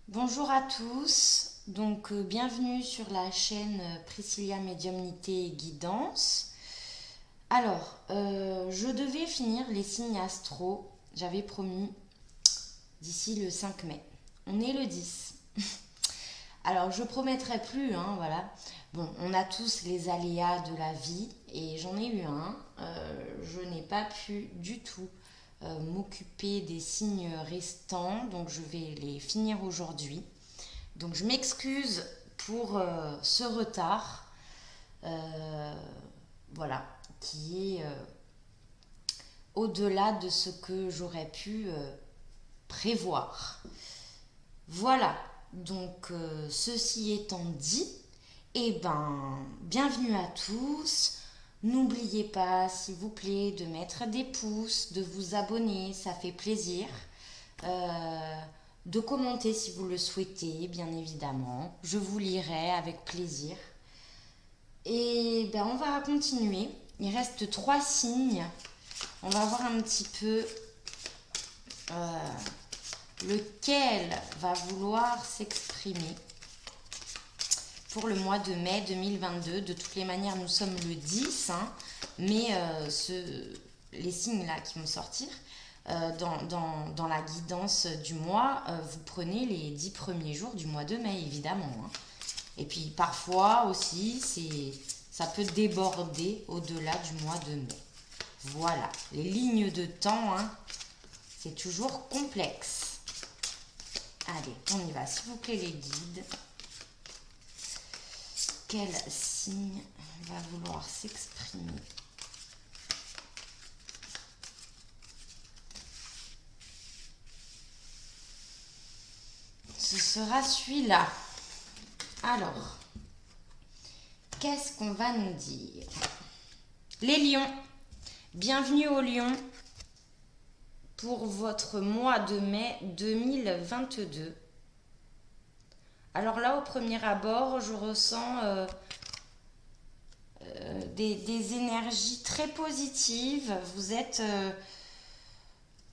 Bonjour à tous, bienvenue sur la chaîne Priscilla Médiumnité et Guidance. Je devais finir les signes astro, j'avais promis, d'ici le 5 mai. On est le 10. Alors je promettrai plus, hein, voilà. Bon, on a tous les aléas de la vie et j'en ai eu un. Je n'ai pas pu du tout m'occuper des signes restants, donc je vais les finir aujourd'hui. Donc je m'excuse pour ce retard, euh, voilà, qui est au-delà de ce que j'aurais pu prévoir. Voilà, ceci étant dit, bienvenue à tous. N'oubliez pas, s'il vous plaît, de mettre des pouces, de vous abonner, ça fait plaisir. Euh, de commenter si vous le souhaitez, bien évidemment. Je vous lirai avec plaisir. On va continuer. Il reste 3 signes. On va voir un petit peu euh, lequel va vouloir s'exprimer pour le mois de mai 2022. De toutes les manières, nous sommes le 10, hein, mais les signes là qui vont sortir, dans la guidance du mois, vous prenez les 10 premiers jours du mois de mai, évidemment, hein. Et puis parfois aussi, ça peut déborder au-delà du mois de mai. Voilà, les lignes de temps, hein, c'est toujours complexe. Allez, on y va, s'il vous plaît les guides. Quel signe va vouloir s'exprimer? Ce sera celui-là. Alors, qu'est-ce qu'on va nous dire? Les lions, bienvenue aux lions pour votre mois de mai 2022. Alors là, au premier abord, je ressens des énergies très positives. Vous êtes...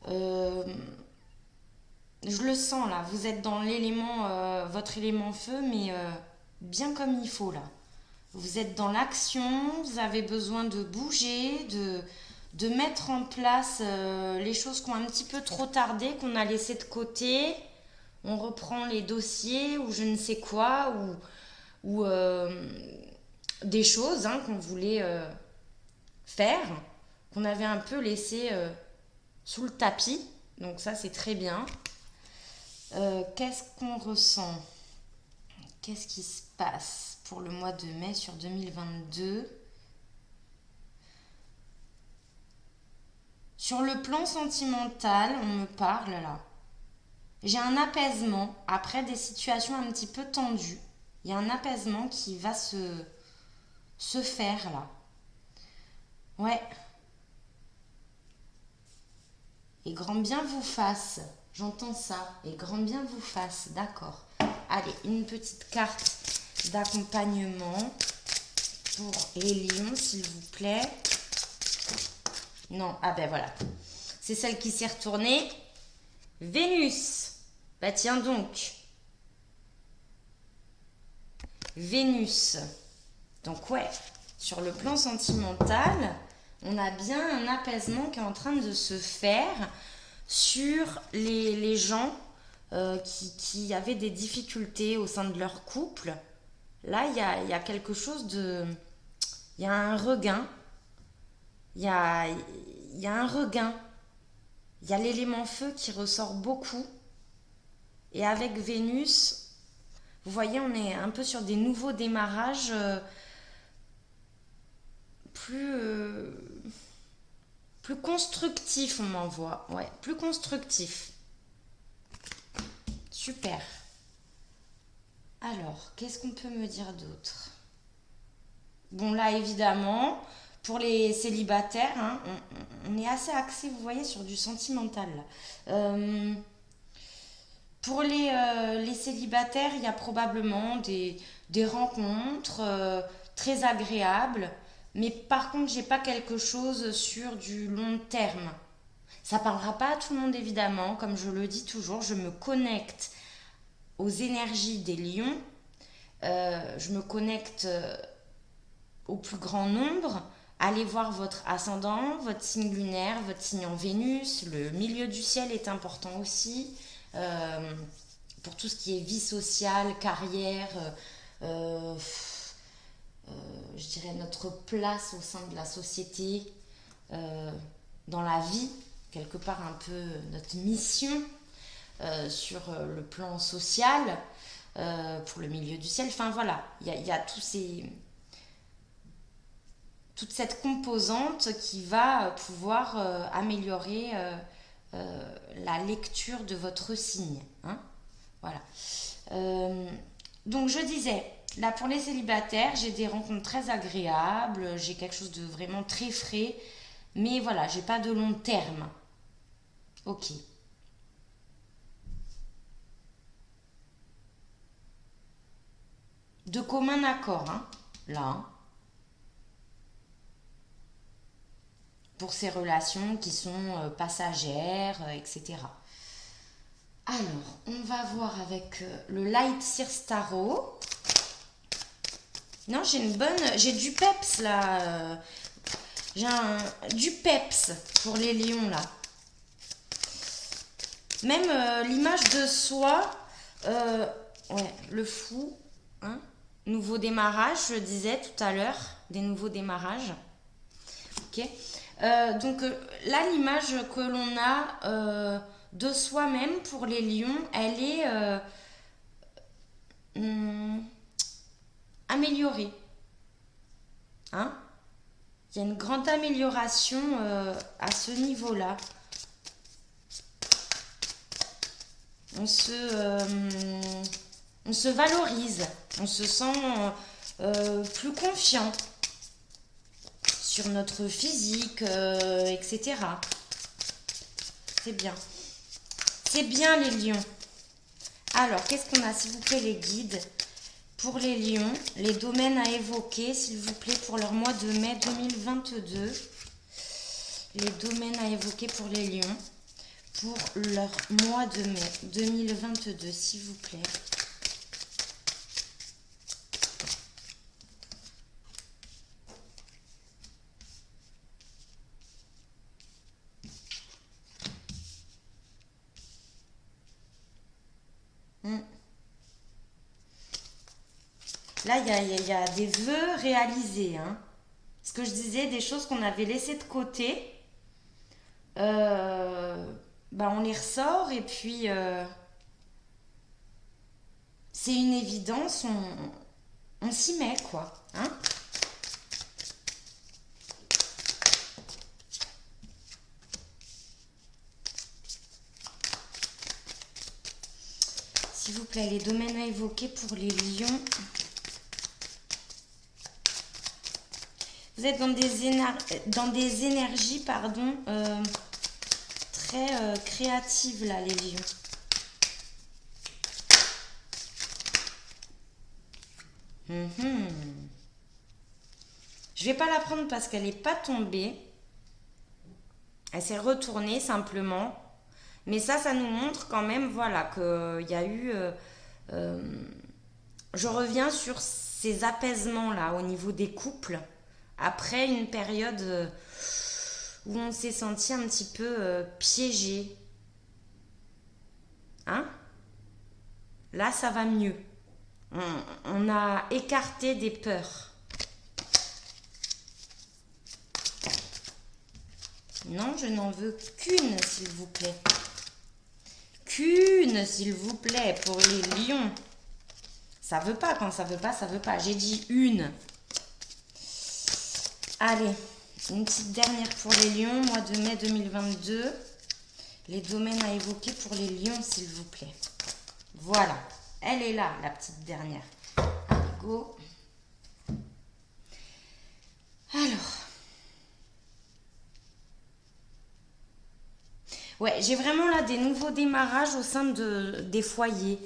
je le sens là, vous êtes dans l'élément, votre élément feu, mais bien comme il faut là. Vous êtes dans l'action, vous avez besoin de bouger, de mettre en place les choses qui ont un petit peu trop tardé, qu'on a laissé de côté. On reprend les dossiers ou je ne sais quoi, ou des choses, hein, qu'on voulait faire, qu'on avait un peu laissé sous le tapis. Donc ça, c'est très bien. Qu'est-ce qu'on ressent? Qu'est-ce qui se passe pour le mois de mai sur 2022? Sur le plan sentimental, on me parle là. J'ai un apaisement après des situations un petit peu tendues. Il y a un apaisement qui va se faire là. Ouais. Et grand bien vous fasse. J'entends ça. Et grand bien vous fasse. D'accord. Allez, une petite carte d'accompagnement pour les lions, s'il vous plaît. Non, ah ben voilà. C'est celle qui s'est retournée. Vénus. Bah tiens donc. Vénus. Donc ouais, sur le plan sentimental, on a bien un apaisement qui est en train de se faire sur les gens qui avaient des difficultés au sein de leur couple. Là, il y a quelque chose de... Il y a un regain. Il y a un regain. Il y a l'élément feu qui ressort beaucoup. Et avec Vénus, vous voyez, on est un peu sur des nouveaux démarrages plus, plus constructifs, on m'envoie. Ouais, plus constructifs. Super. Alors, qu'est-ce qu'on peut me dire d'autre? Bon, là, évidemment, pour les célibataires, hein, on est assez axé, vous voyez, sur du sentimental. Pour les célibataires, il y a probablement des rencontres très agréables, mais par contre, j'ai pas quelque chose sur du long terme. Ça parlera pas à tout le monde évidemment, comme je le dis toujours, je me connecte aux énergies des lions, je me connecte au plus grand nombre. Allez voir votre ascendant, votre signe lunaire, votre signe en Vénus. Le milieu du ciel est important aussi pour tout ce qui est vie sociale, carrière, je dirais notre place au sein de la société, dans la vie, quelque part un peu notre mission sur le plan social, pour le milieu du ciel. Enfin voilà, il y a toute cette composante qui va pouvoir améliorer la lecture de votre signe. Hein, voilà. Donc je disais, là pour les célibataires, j'ai des rencontres très agréables, j'ai quelque chose de vraiment très frais, mais voilà, j'ai pas de long terme. Ok. De commun accord, hein, là, hein, pour ces relations qui sont passagères, etc. Alors, on va voir avec le Light Sears Tarot. Non, j'ai du peps là. Du peps pour les lions là. Même l'image de soi, ouais, le fou, hein. Nouveau démarrage, je disais tout à l'heure, des nouveaux démarrages. Ok. Donc là, l'image que l'on a de soi-même pour les lions, elle est améliorée. Hein? Il y a une grande amélioration à ce niveau-là. On se valorise, on se sent plus confiant sur notre physique, etc. C'est bien. C'est bien les lions. Alors, qu'est-ce qu'on a, s'il vous plaît, les guides pour les lions, les domaines à évoquer, s'il vous plaît, pour leur mois de mai 2022. Les domaines à évoquer pour les lions, pour leur mois de mai 2022, s'il vous plaît. Là, il y a des vœux réalisés. Hein. Ce que je disais, des choses qu'on avait laissées de côté, on les ressort et puis c'est une évidence, on s'y met quoi. Hein. S'il vous plaît, les domaines à évoquer pour les lions. Vous êtes dans des énergies, pardon, très créatives là, les lions. Je vais pas la prendre parce qu'elle n'est pas tombée. Elle s'est retournée simplement. Mais ça nous montre quand même, voilà, qu'il y a eu... je reviens sur ces apaisements-là au niveau des couples. Après une période où on s'est senti un petit peu piégé. Hein? Là, ça va mieux. On a écarté des peurs. Non, je n'en veux qu'une, s'il vous plaît. Qu'une, s'il vous plaît, pour les lions. Ça veut pas, quand ça veut pas, ça veut pas. J'ai dit une. Allez, une petite dernière pour les lions, mois de mai 2022. Les domaines à évoquer pour les lions, s'il vous plaît. Voilà, elle est là, la petite dernière. Allez, go. Alors. Ouais, j'ai vraiment là des nouveaux démarrages au sein des foyers.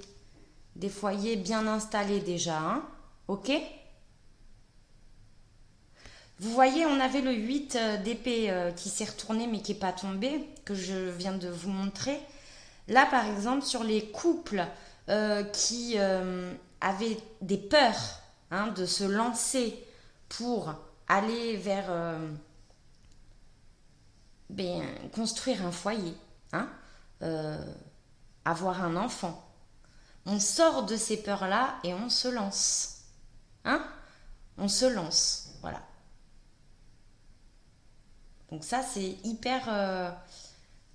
Des foyers bien installés déjà, hein. Ok ? Vous voyez, on avait le 8 d'épée qui s'est retourné mais qui n'est pas tombé, que je viens de vous montrer. Là, par exemple, sur les couples qui avait des peurs hein, de se lancer pour aller vers construire un foyer, hein, avoir un enfant. On sort de ces peurs-là et on se lance. Hein? On se lance. Voilà. Donc ça, c'est hyper...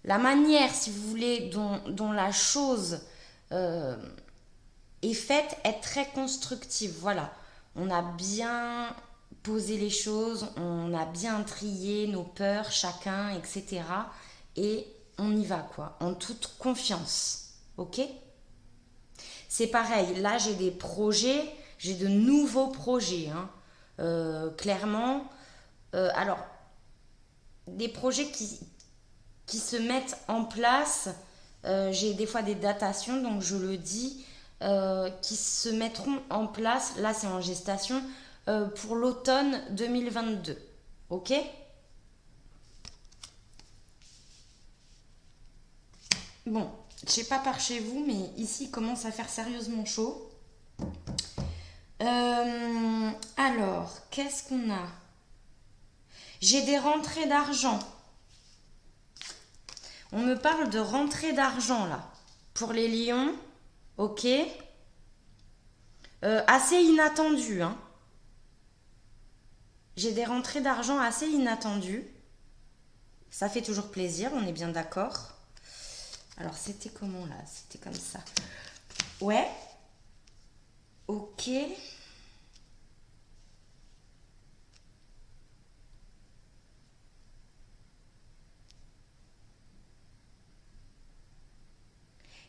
la manière, si vous voulez, dont la chose est faite est très constructive. Voilà. On a bien posé les choses, on a bien trié nos peurs, chacun, etc. Et on y va, quoi, en toute confiance. Ok? C'est pareil, là j'ai des projets, j'ai de nouveaux projets. Hein. Clairement, alors, des projets qui se mettent en place, j'ai des fois des datations, donc je le dis, qui se mettront en place, là c'est en gestation, pour l'automne 2022. Ok? Bon, je sais pas par chez vous, mais ici il commence à faire sérieusement chaud. Alors, qu'est-ce qu'on a? J'ai des rentrées d'argent. On me parle de rentrées d'argent là. Pour les lions, ok. Assez inattendues. Hein. J'ai des rentrées d'argent assez inattendues. Ça fait toujours plaisir, on est bien d'accord. Alors, c'était comment là? C'était comme ça. Ouais. Ok.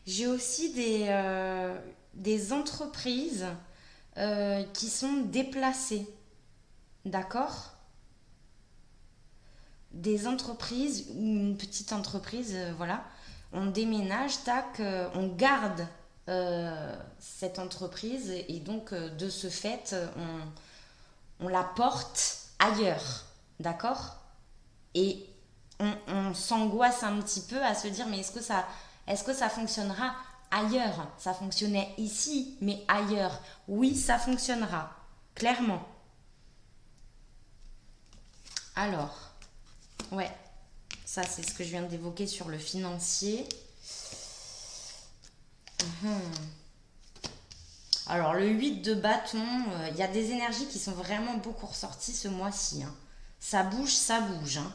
J'ai aussi des entreprises qui sont déplacées. D'accord? Des entreprises ou une petite entreprise, voilà. On déménage, tac, on garde cette entreprise et donc de ce fait, on la porte ailleurs. D'accord? Et on s'angoisse un petit peu à se dire mais est-ce que ça fonctionnera ailleurs? Ça fonctionnait ici, mais ailleurs. Oui, ça fonctionnera, clairement. Alors, ouais, ça c'est ce que je viens d'évoquer sur le financier. Alors, le 8 de bâton, il y a des énergies qui sont vraiment beaucoup ressorties ce mois-ci. Hein. Ça bouge, ça bouge. Hein.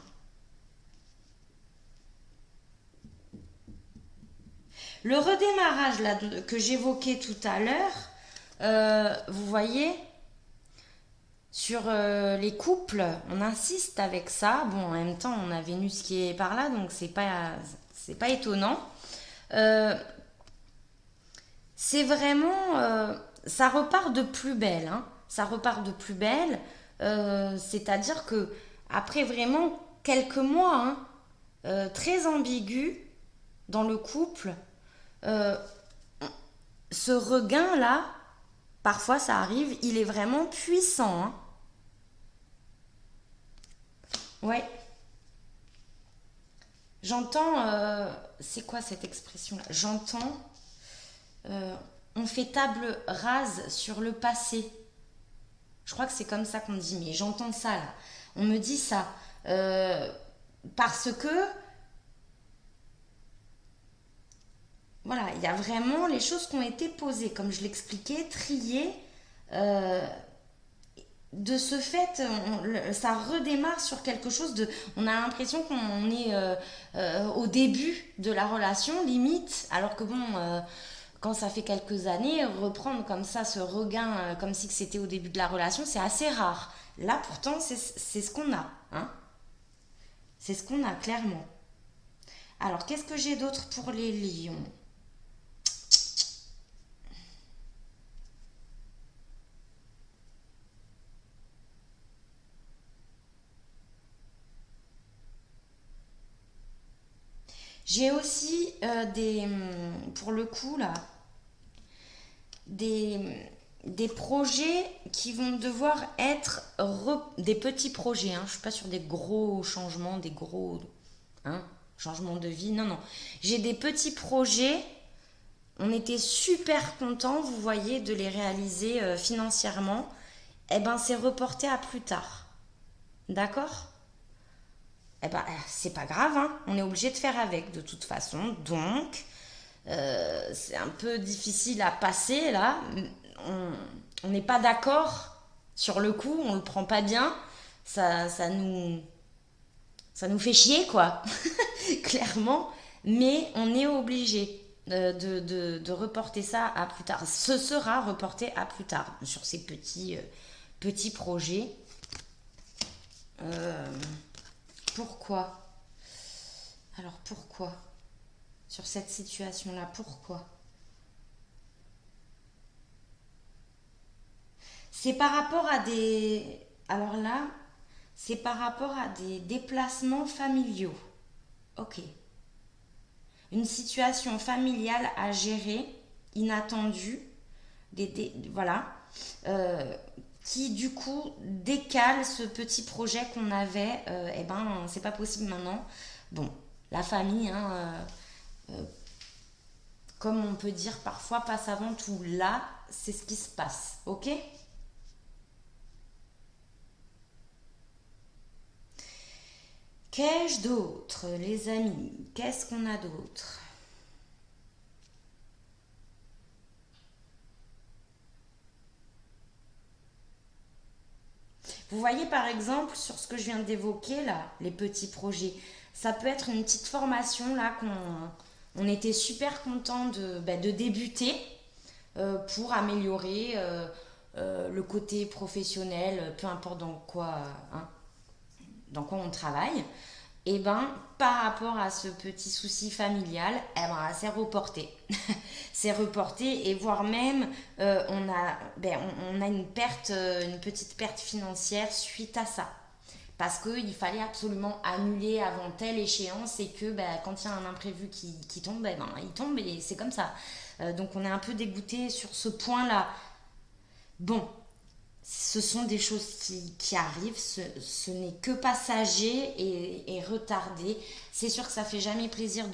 Le redémarrage là, que j'évoquais tout à l'heure, vous voyez, sur les couples, on insiste avec ça. Bon, en même temps, on a Vénus qui est par là, donc c'est pas étonnant. Euh, c'est vraiment, ça repart de plus belle. Hein. Ça repart de plus belle. C'est-à-dire que après vraiment quelques mois très ambigus dans le couple, euh, ce regain-là, parfois ça arrive, il est vraiment puissant. Hein. Ouais, j'entends. C'est quoi cette expression-là? J'entends. euh, on fait table rase sur le passé. Je crois que c'est comme ça qu'on dit, mais j'entends ça là. On me dit ça. Euh, Parce que, voilà, il y a vraiment les choses qui ont été posées, comme je l'expliquais, triées. Euh, de ce fait, ça redémarre sur quelque chose de... On a l'impression qu'on est au début de la relation, limite, alors que bon, quand ça fait quelques années, reprendre comme ça ce regain, comme si c'était au début de la relation, c'est assez rare. Là, pourtant, c'est ce qu'on a. Hein. C'est ce qu'on a, clairement. Alors, qu'est-ce que j'ai d'autre pour les lions? J'ai aussi pour le coup, là, des projets qui vont devoir être des petits projets. Hein. Je ne suis pas sur des gros changements, des gros hein, changements de vie. Non, non. J'ai des petits projets on était super contents, vous voyez, de les réaliser financièrement. Eh ben, c'est reporté à plus tard. D'accord? Eh ben, c'est pas grave, hein. On est obligé de faire avec de toute façon. Donc, c'est un peu difficile à passer là. On on n'est pas d'accord sur le coup, on le prend pas bien. Ça nous fait chier, quoi, clairement. Mais on est obligé de reporter ça à plus tard. Ce sera reporté à plus tard sur ces petits projets. Euh, Pourquoi? Alors pourquoi? Sur cette situation-là, pourquoi? C'est par rapport à des... Alors là, c'est par rapport à des déplacements familiaux. Ok. Une situation familiale à gérer, inattendue, voilà, euh, qui du coup décale ce petit projet qu'on avait. Eh ben, c'est pas possible maintenant. Bon, la famille, hein, comme on peut dire parfois, passe avant tout. Là, c'est ce qui se passe, ok? Qu'ai-je d'autre, les amis? Qu'est-ce qu'on a d'autre? Vous voyez par exemple sur ce que je viens d'évoquer là, les petits projets, ça peut être une petite formation là qu'on on était super content de débuter pour améliorer le côté professionnel, peu importe hein, dans quoi on travaille. Et ben par rapport à ce petit souci familial, eh ben, c'est reporté. C'est reporté et voire même on a une petite perte financière suite à ça. Parce qu'il fallait absolument annuler avant telle échéance et que quand il y a un imprévu qui tombe, il tombe et c'est comme ça. Donc on est un peu dégoûté sur ce point-là. Bon, ce sont des choses qui arrivent, ce n'est que passager et retardé. C'est sûr que ça fait jamais plaisir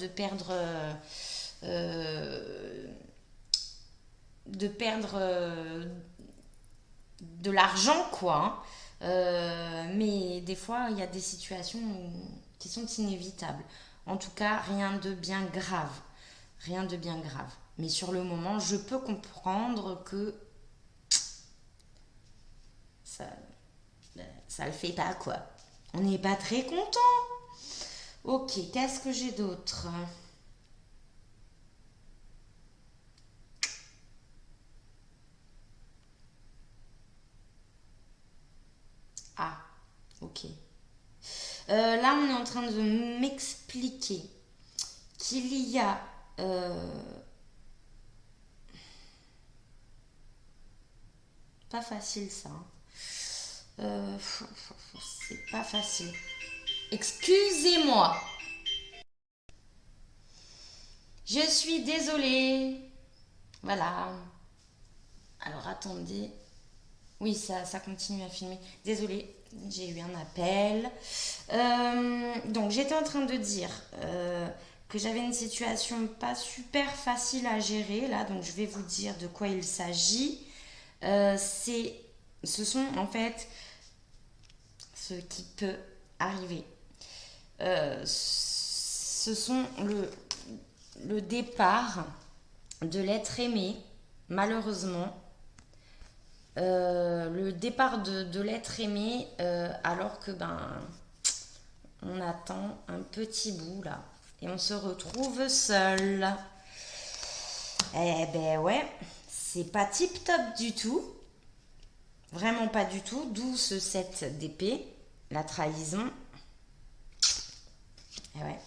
euh, de perdre de l'argent, quoi, hein. Mais des fois, il y a des situations qui sont inévitables. En tout cas, rien de bien grave. Rien de bien grave. Mais sur le moment, je peux comprendre que ça, ça le fait pas, quoi. On n'est pas très content. Ok, qu'est-ce que j'ai d'autre? Ah, ok. Là, on est en train de m'expliquer qu'il y a... pas facile ça, hein. C'est pas facile. Excusez-moi. Je suis désolée. Voilà. Alors attendez. Oui, ça continue à filmer. Désolée, j'ai eu un appel. Donc j'étais en train de dire que j'avais une situation pas super facile à gérer là. Donc je vais vous dire de quoi il s'agit. Euh, c'est, Ce sont en fait ce qui peut arriver. Ce sont le départ de l'être aimé, malheureusement. Le départ de l'être aimé alors que on attend un petit bout là et on se retrouve seul. Eh ben ouais, c'est pas tip top du tout, vraiment pas du tout, d'où ce 7 d'épée, la trahison. Eh ouais,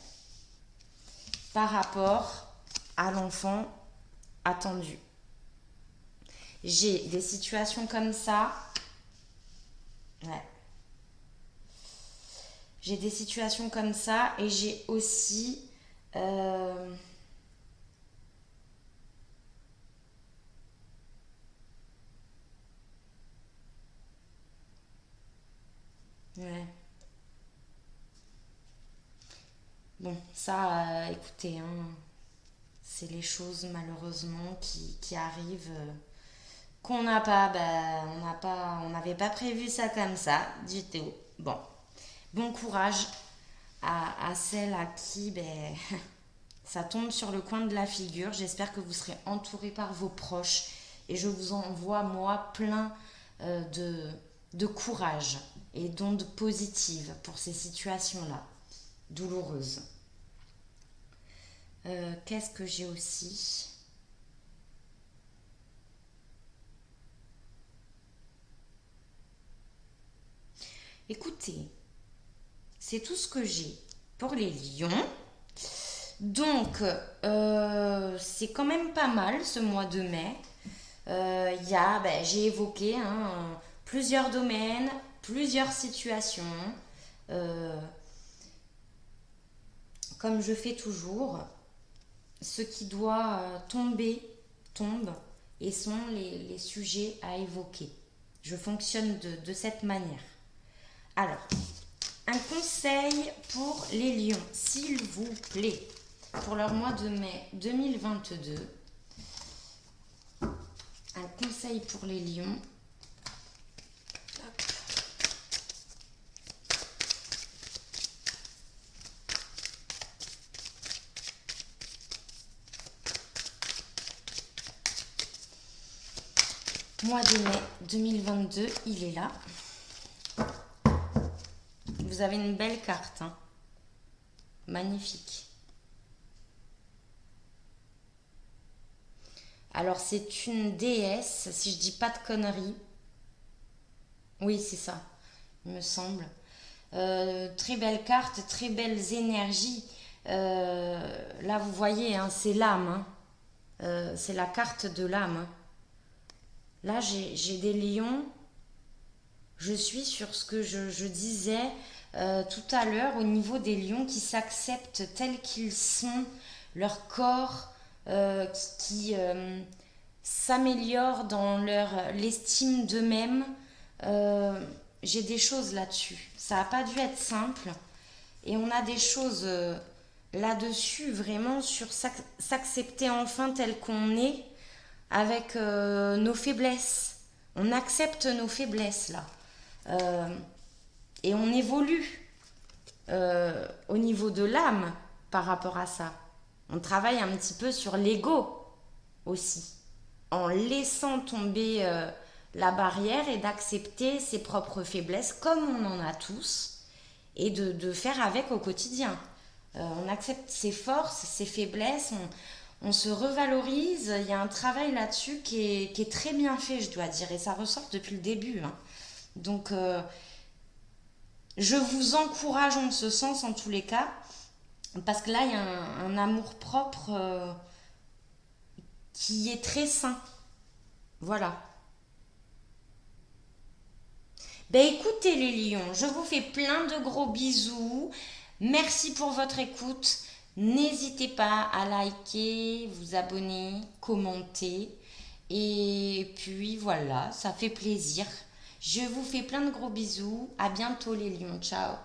par rapport à l'enfant attendu. J'ai des situations comme ça. Ouais. J'ai des situations comme ça et j'ai aussi... euh, ouais. Bon, ça, écoutez, hein, C'est les choses malheureusement qui arrivent, qu'on n'a pas, on n'avait pas prévu ça comme ça du tout. Bon courage à celles à qui ça tombe sur le coin de la figure. J'espère que vous serez entourés par vos proches et je vous envoie moi plein de courage et d'ondes positives pour ces situations-là douloureuses. Qu'est-ce que j'ai aussi? Écoutez, c'est tout ce que j'ai pour les lions. Donc, c'est quand même pas mal ce mois de mai. J'ai évoqué plusieurs domaines, plusieurs situations. Comme je fais toujours, ce qui doit tomber, tombe, et sont les sujets à évoquer. Je fonctionne de cette manière. Alors, un conseil pour les lions, s'il vous plaît, pour leur mois de mai 2022. Un conseil pour les lions. Mois de mai 2022, il est là. Vous avez une belle carte, hein. Magnifique. Alors c'est une déesse, si je dis pas de conneries. Oui, c'est ça, il me semble. Très belle carte, très belles énergies. Là, vous voyez, hein, c'est l'âme, hein. C'est la carte de l'âme, hein. Là, j'ai des lions. Je suis sur ce que je disais tout à l'heure au niveau des lions qui s'acceptent tels qu'ils sont, leur corps qui s'améliore dans l'estime d'eux-mêmes. J'ai des choses là-dessus. Ça n'a pas dû être simple. Et on a des choses là-dessus, vraiment, sur s'accepter enfin tel qu'on est, avec nos faiblesses. On accepte nos faiblesses, là. Et on évolue au niveau de l'âme par rapport à ça. On travaille un petit peu sur l'ego aussi, en laissant tomber la barrière et d'accepter ses propres faiblesses comme on en a tous et de faire avec au quotidien. On accepte ses forces, ses faiblesses, on se revalorise. Il y a un travail là-dessus qui est très bien fait, je dois dire, et ça ressort depuis le début, hein. Donc, je vous encourage en ce sens, en tous les cas, parce que là, il y a un amour-propre qui est très sain. Voilà. Écoutez les lions, je vous fais plein de gros bisous. Merci pour votre écoute. N'hésitez pas à liker, vous abonner, commenter. Et puis voilà, ça fait plaisir. Je vous fais plein de gros bisous. À bientôt les lions. Ciao.